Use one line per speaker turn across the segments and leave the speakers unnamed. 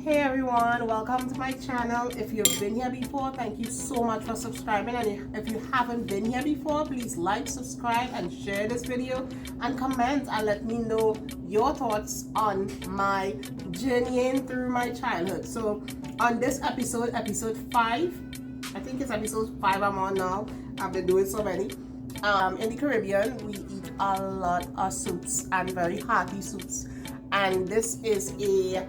Hey everyone, welcome to my channel. If you've been here before, thank you so much for subscribing, and if you haven't been here before, please like, subscribe and share this video and comment and let me know your thoughts on my journeying through my childhood. So on this episode 5, I think it's episode 5 I'm on now. I've been doing so many. In the Caribbean, we eat a lot of soups and very hearty soups, and this is a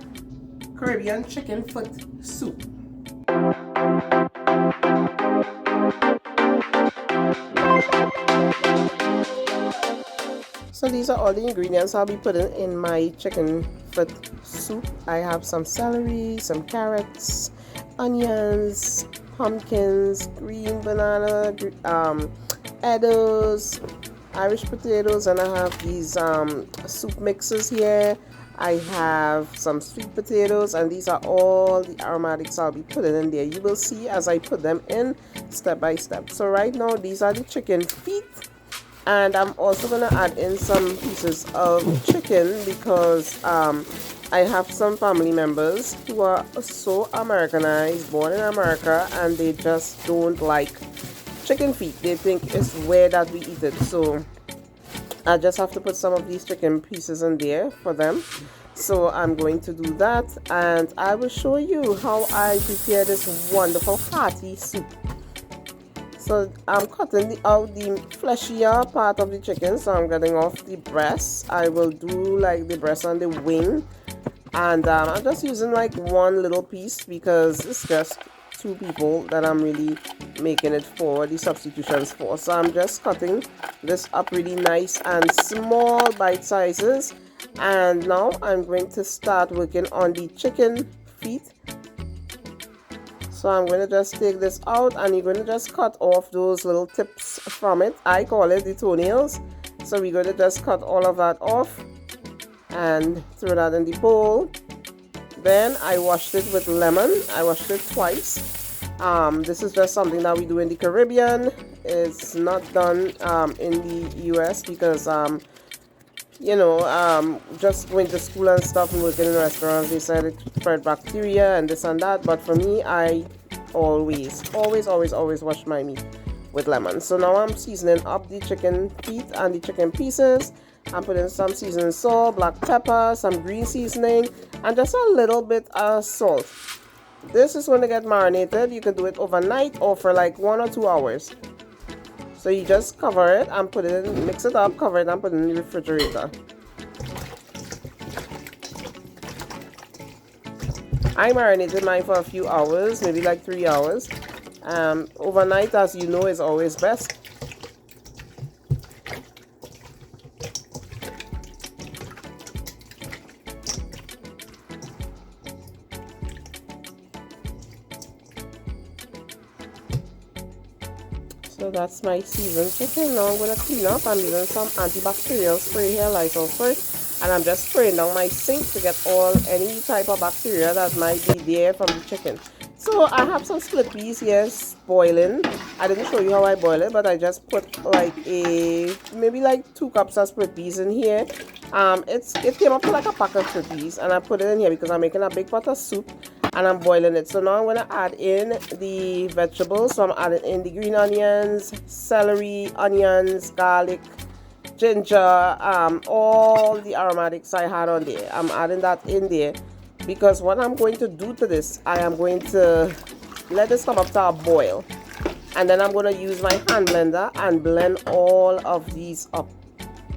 Caribbean chicken foot soup. So these are all the ingredients I'll be putting in my chicken foot soup. I have some celery, some carrots, onions, pumpkins, green banana, edoes, Irish potatoes, and I have these soup mixes here. I have some sweet potatoes, and these are all the aromatics I'll be putting in there. You will see as I put them in step by step. So right now these are the chicken feet, and I'm also going to add in some pieces of chicken because I have some family members who are so Americanized, born in America, and they just don't like chicken feet. They think it's weird that we eat it. So I just have to put some of these chicken pieces in there for them. So I'm going to do that, and I will show you how I prepare this wonderful hearty soup. So I'm cutting out the fleshier part of the chicken, so I'm getting off the breast. I will do like the breast and the wing, and I'm just using like one little piece because it's just 2 people that I'm really making it for, the substitutions for. So I'm just cutting this up really nice and small bite sizes, and now I'm going to start working on the chicken feet. So I'm going to just take this out, and you're going to just cut off those little tips from it. I call it the toenails. So we're going to just cut all of that off and throw that in the bowl. Then I washed it with lemon. I washed it twice. This is just something that we do in the Caribbean. It's not done in the US because just going to school and stuff and working in restaurants, they said it spread bacteria and this and that. But for me, I always wash my meat with lemon. So now I'm seasoning up the chicken feet and the chicken pieces. I'm putting some seasoning salt, black pepper, some green seasoning, and just a little bit of salt. This is going to get marinated. You can do it overnight or for like 1 or 2 hours. So you just cover it and put it in, mix it up, cover it and put it in the refrigerator. I marinated mine for a few hours, maybe like 3 hours. Overnight, as you know, is always best. So that's my seasoned chicken. Now I'm going to clean up. I'm using some antibacterial spray here, Lysol spray, and I'm just spraying down my sink to get any type of bacteria that might be there from the chicken. So I have some split peas here boiling. I didn't show you how I boil it, but I just put like maybe like 2 cups of split peas in here. It came up to like a pack of split peas, and I put it in here because I'm making a big pot of soup and I'm boiling it. So now I'm going to add in the vegetables. So I'm adding in the green onions, celery, onions, garlic, ginger, all the aromatics I had on there. I'm adding that in there because what I'm going to do to this, I am going to let this come up to a boil, and then I'm going to use my hand blender and blend all of these up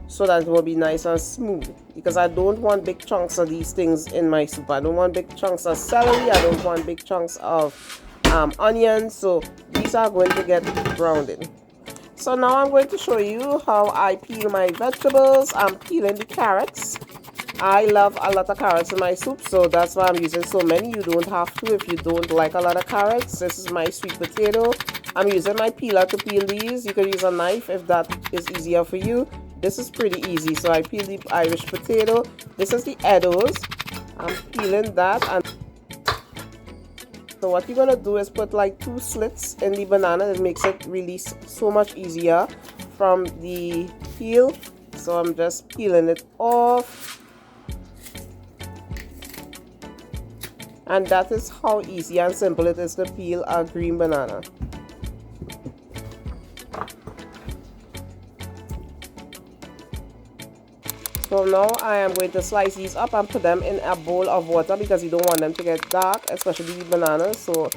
so that it will be nice and smooth, because I don't want big chunks of these things in my soup. I don't want big chunks of celery. I don't want big chunks of onions. So these are going to get browned in. So now I'm going to show you how I peel my vegetables. I'm peeling the carrots. I love a lot of carrots in my soup, so that's why I'm using so many. You don't have to if you don't like a lot of carrots. This is my sweet potato. I'm using my peeler to peel these. You can use a knife if that is easier for you. This is pretty easy. So I peel the Irish potato. This is the edoes. I'm peeling that. And so what you're going to do is put like 2 slits in the banana. It makes it really so much easier from the peel. So I'm just peeling it off. And that is how easy and simple it is to peel a green banana. So now I am going to slice these up and put them in a bowl of water because you don't want them to get dark, especially the bananas. So,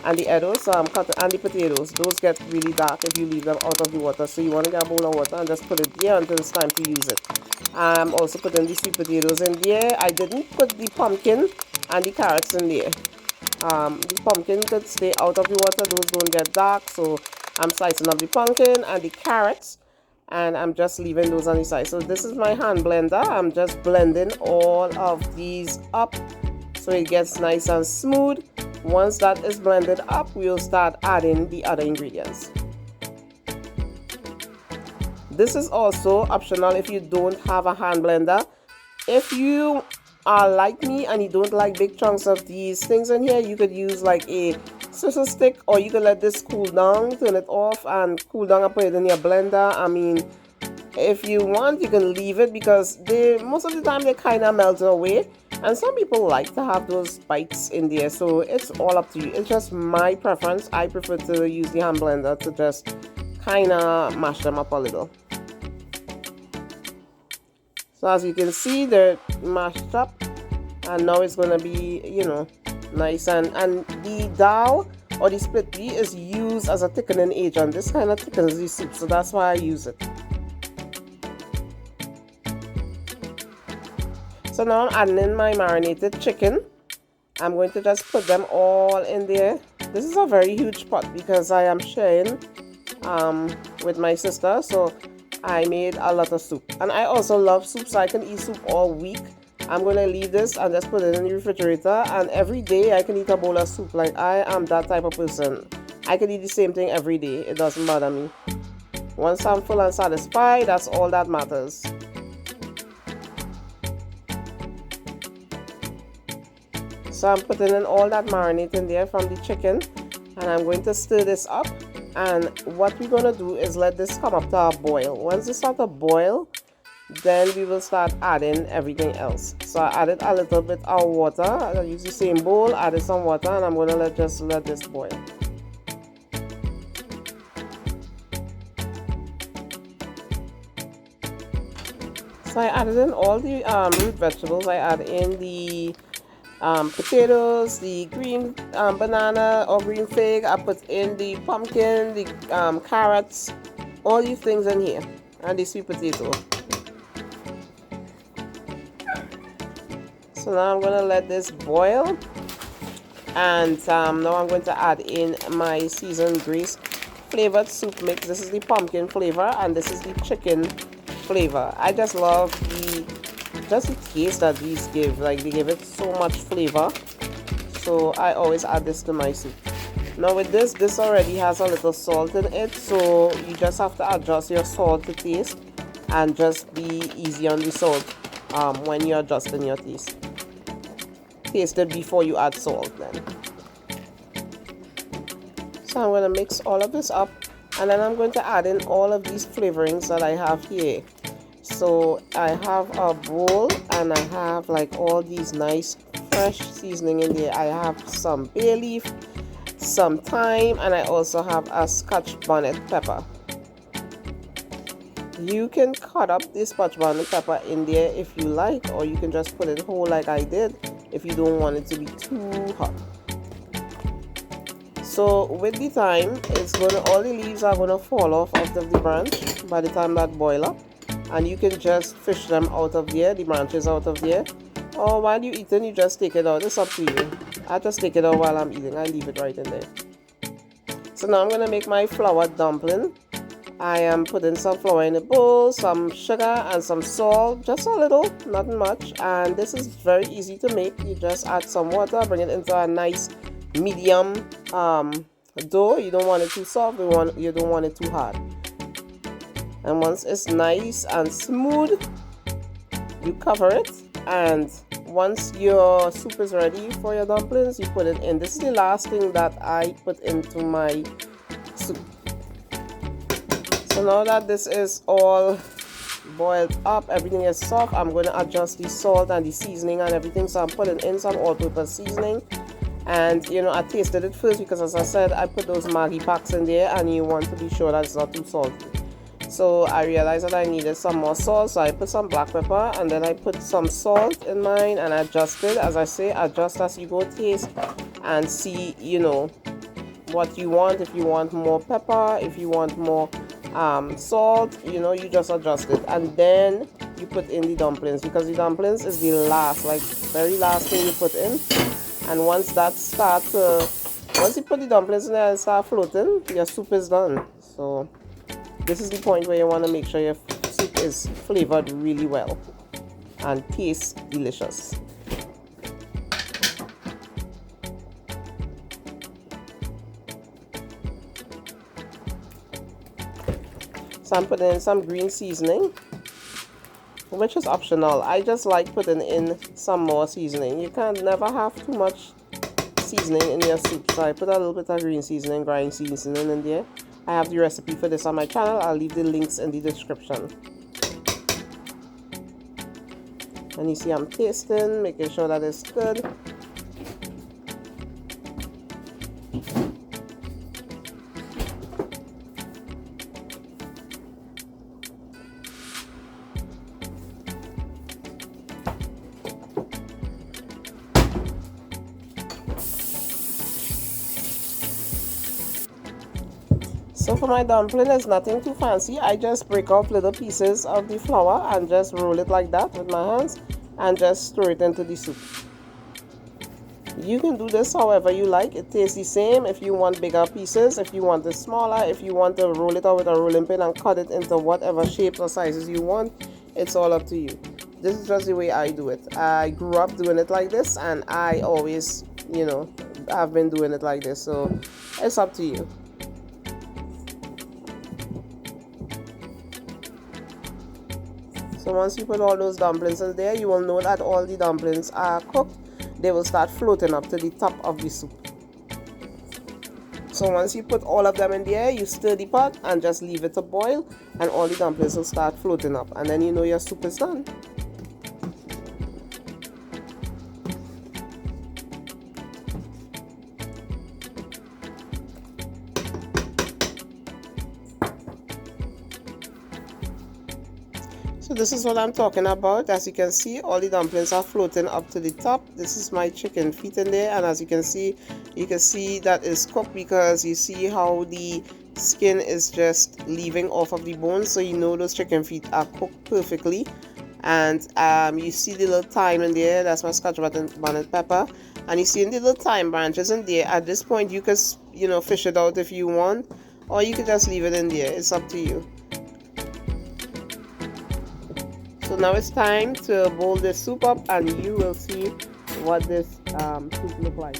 and the edoes, and the potatoes, those get really dark if you leave them out of the water. So you want to get a bowl of water and just put it there until it's time to use it. I'm also putting the sweet potatoes in there. I didn't put the pumpkin and the carrots in there. The pumpkin could stay out of the water, those don't get dark. So I'm slicing up the pumpkin and the carrots, and I'm just leaving those on the side. So this is my hand blender. I'm just blending all of these up so it gets nice and smooth. Once that is blended up, we'll start adding the other ingredients. This is also optional if you don't have a hand blender. If you are like me and you don't like big chunks of these things in here, you could use like a scissor stick, or you could let this cool down, turn it off and cool down and put it in your blender. I mean, if you want, you can leave it because most of the time they kind of melt away, and some people like to have those bites in there. So it's all up to you. It's just my preference. I prefer to use the hand blender to just kind of mash them up a little. So as you can see, they're mashed up, and now it's going to be, you know, nice. And the dal or the split pea is used as a thickening agent. This kind of thickens the soup, so that's why I use it. So now I'm adding in my marinated chicken. I'm going to just put them all in there. This is a very huge pot because I am sharing with my sister, so I made a lot of soup. And I also love soup, so I can eat soup all week. I'm going to leave this and just put it in the refrigerator, and every day I can eat a bowl of soup. Like, I am that type of person. I can eat the same thing every day. It doesn't bother me. Once I'm full and satisfied, that's all that matters. So I'm putting in all that marinade in there from the chicken, and I'm going to stir this up. And what we're going to do is let this come up to a boil. Once it starts to boil, then we will start adding everything else. So I added a little bit of water. I use the same bowl, added some water, and I'm going to let this boil. So I added in all the root vegetables. I add in the potatoes, the green banana or green fig. I put in the pumpkin, the carrots, all these things in here, and the sweet potato. So now I'm going to let this boil, and now I'm going to add in my seasoned grease flavored soup mix. This is the pumpkin flavor, and this is the chicken flavor. I just love the taste that these give. Like, they give it so much flavor, so I always add this to my soup. Now with this already has a little salt in it, so you just have to adjust your salt to taste and just be easy on the salt when you're adjusting your taste. Taste it before you add salt then. So I'm going to mix all of this up, and then I'm going to add in all of these flavorings that I have here. So I have a bowl, and I have like all these nice fresh seasoning in there. I have some bay leaf, some thyme, and I also have a Scotch bonnet pepper. You can cut up this Scotch bonnet pepper in there if you like, or you can just put it whole like I did if you don't want it to be too hot. So with the thyme, all the leaves are gonna fall off of the branch by the time that boil up, and you can just fish them out of there, the branches out of there, or while you're eating, you just take it out. It's up to you. I just take it out while I'm eating. I leave it right in there. So now I'm gonna make my flour dumpling. I am putting some flour in a bowl, some sugar and some salt, just a little, not much. And this is very easy to make. You just add some water, bring it into a nice medium dough. You don't want it too soft, you don't want it too hard. And once it's nice and smooth, you cover it, and once your soup is ready for your dumplings, you put it in. This is the last thing that I put into my soup. So now that this is all boiled up, everything is soft, I'm going to adjust the salt and the seasoning and everything. So I'm putting in some all-purpose seasoning. And you know, I tasted it first because, as I said, I put those Maggi packs in there, and you want to be sure that it's not too salty. So I realized that I needed some more salt, so I put some black pepper, and then I put some salt in mine and adjusted. As I say, adjust as you go, taste and see, you know, what you want. If you want more pepper, if you want more salt, you know, you just adjust it. And then you put in the dumplings, because the dumplings is the last, like very last thing you put in. And once that starts, once you put the dumplings in there and start floating, your soup is done. So this is the point where you want to make sure your soup is flavored really well and tastes delicious. So I'm putting in some green seasoning, which is optional. I just like putting in some more seasoning. You can't never have too much seasoning in your soup. So I put a little bit of green seasoning, grind seasoning in there. I have the recipe for this on my channel. I'll leave the links in the description. And you see I'm tasting, making sure that it's good. So for my dumpling, it's nothing too fancy. I just break off little pieces of the flour and just roll it like that with my hands and just stir it into the soup. You can do this however you like. It tastes the same if you want bigger pieces, if you want it smaller, if you want to roll it out with a rolling pin and cut it into whatever shapes or sizes you want. It's all up to you. This is just the way I do it. I grew up doing it like this, and I always, you know, have been doing it like this. So it's up to you. So once you put all those dumplings in there, you will know that all the dumplings are cooked. They will start floating up to the top of the soup. So once you put all of them in there, you stir the pot and just leave it to boil, and all the dumplings will start floating up, and then you know your soup is done. So this is what I'm talking about. As you can see, all the dumplings are floating up to the top. This is my chicken feet in there, and as you can see that it's cooked, because you see how the skin is just leaving off of the bones, so you know those chicken feet are cooked perfectly. And you see the little thyme in there. That's my scotch bonnet pepper, and you see the little thyme branches in there. At this point, you could, you know, fish it out if you want, or you could just leave it in there. It's up to you. So now it's time to boil this soup up, and you will see what this soup look like.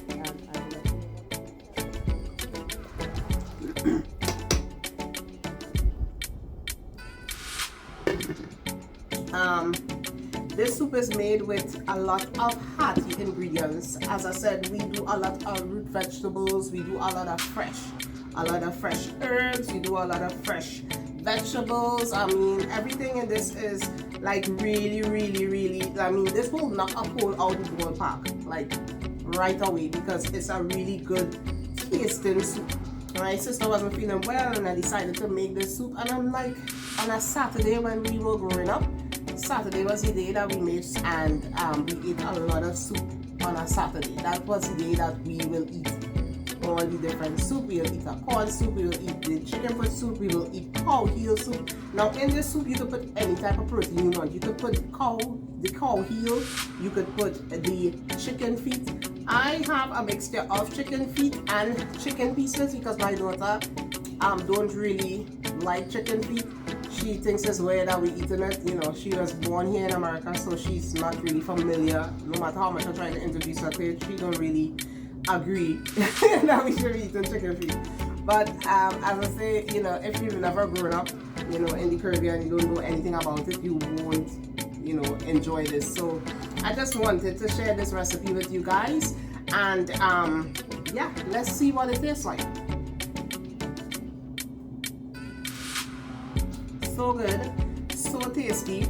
This soup is made with a lot of hearty ingredients. As I said, we do a lot of root vegetables, we do a lot of fresh herbs, we do a lot of fresh vegetables. I mean, everything in this is like really, I mean, this will knock a hole out of the ballpark like right away, because it's a really good tasting soup. My sister wasn't feeling well, and I decided to make this soup, and I'm like, on a Saturday when we were growing up, Saturday was the day that we made, and we ate a lot of soup on a Saturday. That was the day that we will eat all the different soup. We will eat a corn soup, we will eat the chicken foot soup, we will eat cow heel soup. Now in this soup, you could put any type of protein you want. You could put the cow heel, you could put the chicken feet. I have a mixture of chicken feet and chicken pieces, because my daughter don't really like chicken feet. She thinks it's weird that we eating it. You know, she was born here in America, so she's not really familiar. No matter how much I'm trying to introduce her to it, she don't really agree that we should be eating chicken feet. But as I say, you know, if you've never grown up, you know, in the Caribbean, you don't know anything about it, you won't, you know, enjoy this. So I just wanted to share this recipe with you guys, and yeah, let's see what it tastes like. So good, so tasty.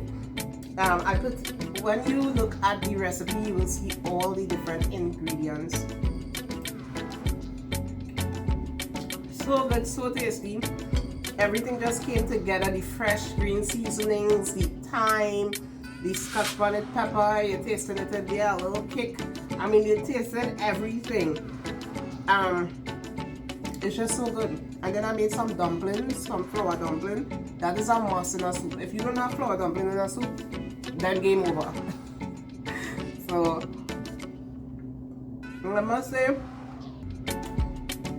When you look at the recipe, you will see all the different ingredients So good, so tasty. Everything just came together. The fresh green seasonings, the thyme, the Scotch bonnet pepper. You're tasting it in there, a little kick. I mean, you're tasting everything. It's just so good. And then I made some dumplings, some flour dumpling. That is a must in a soup. If you don't have flour dumpling in a soup, then game over. So I must say,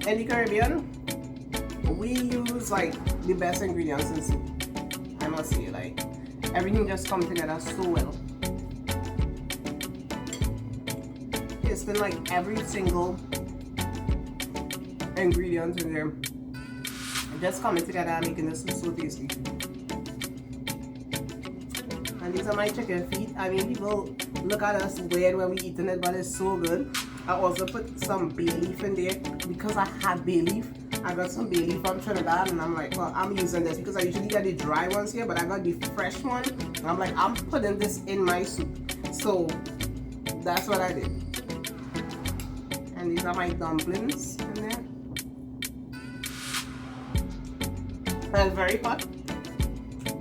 in the Caribbean, we use like the best ingredients in soup. I must say, like everything just comes together so well. It's been like every single ingredient in there just coming together and making this soup so tasty. And these are my chicken feet. I mean, people look at us weird when we eating it, but it's so good. I also put some bay leaf in there because I had bay leaf. I got some bay leaf from Trinidad and I'm like, well, I'm using this because I usually get the dry ones here, but I got the fresh one. And I'm like, I'm putting this in my soup. So that's what I did. And these are my dumplings in there. And it's very hot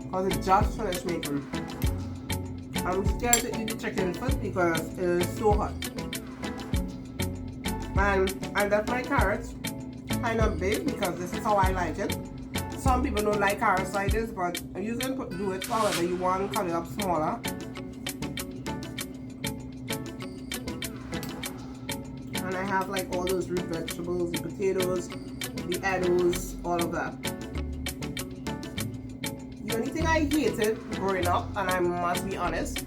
because it just finished making. I'm scared to eat the chicken foot because it is so hot. And I left my carrots kind of big because this is how I like it. Some people don't like carrots like this, but you can do it however you want, cut it up smaller. And I have like all those root vegetables, the potatoes, the edoes, all of that. The only thing I hated growing up, and I must be honest,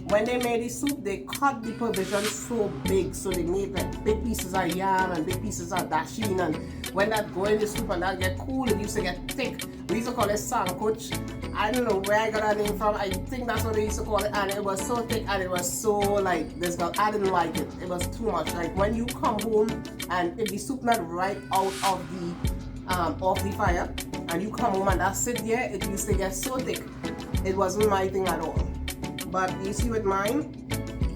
when they made the soup, they cut the provision so big. So they made like big pieces of yam and big pieces of dasheen. And when that go in the soup and that get cool, it used to get thick. We used to call it sancoch. I don't know where I got that name from. I think that's what they used to call it. And it was so thick and it was so like this. But I didn't like it. It was too much. Like when you come home and if the soup not right out of the fire, and you come home and that's sit there, it used to get so thick. It wasn't my thing at all. But you see with mine,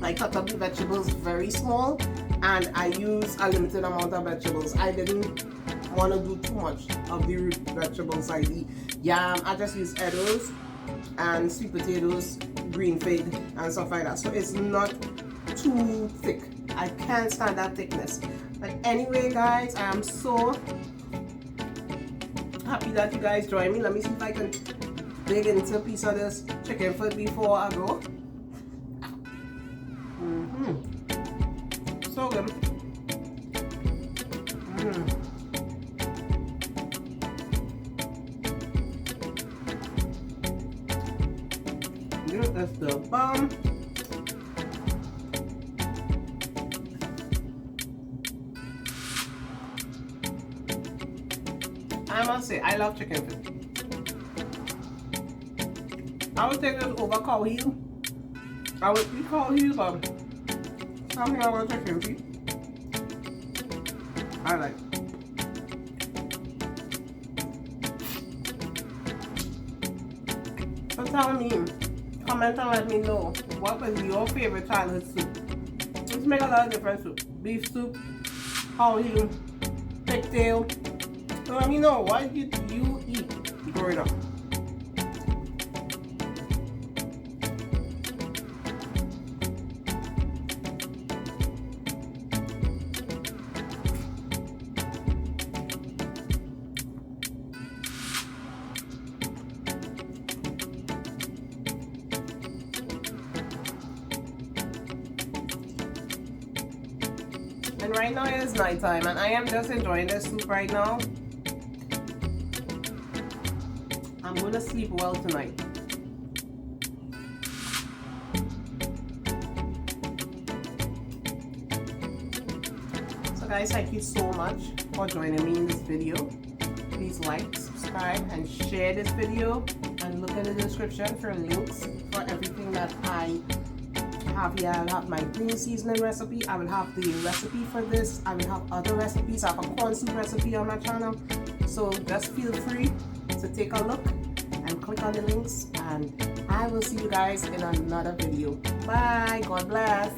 I cut up the vegetables very small and I use a limited amount of vegetables. I didn't want to do too much of the root vegetables like the yam. I just use edoes and sweet potatoes, green fig and stuff like that. So it's not too thick. I can't stand that thickness. But anyway guys, I am so happy that you guys join me. Let me see if I can dig into a piece of this chicken foot before I go. So good. That's the bomb. I must say, I love chicken feet. I would take this over cow heel. I would eat cow heel, but something about chicken feet I like. So tell me, comment and let me know what was your favorite childhood soup. Let's make a lot of different soup. Beef soup, cow heel, pigtail. So let me know, what did you eat growing up? And right now it is night time and I am just enjoying this soup right now. I'm going to sleep well tonight. So guys, thank you so much for joining me in this video. Please like, subscribe, and share this video. And look in the description for links for everything that I have here. I'll have my green seasoning recipe. I will have the recipe for this. I will have other recipes. I have a corn soup recipe on my channel. So just feel free to take a look and click on the links, and I will see you guys in another video. Bye. God bless.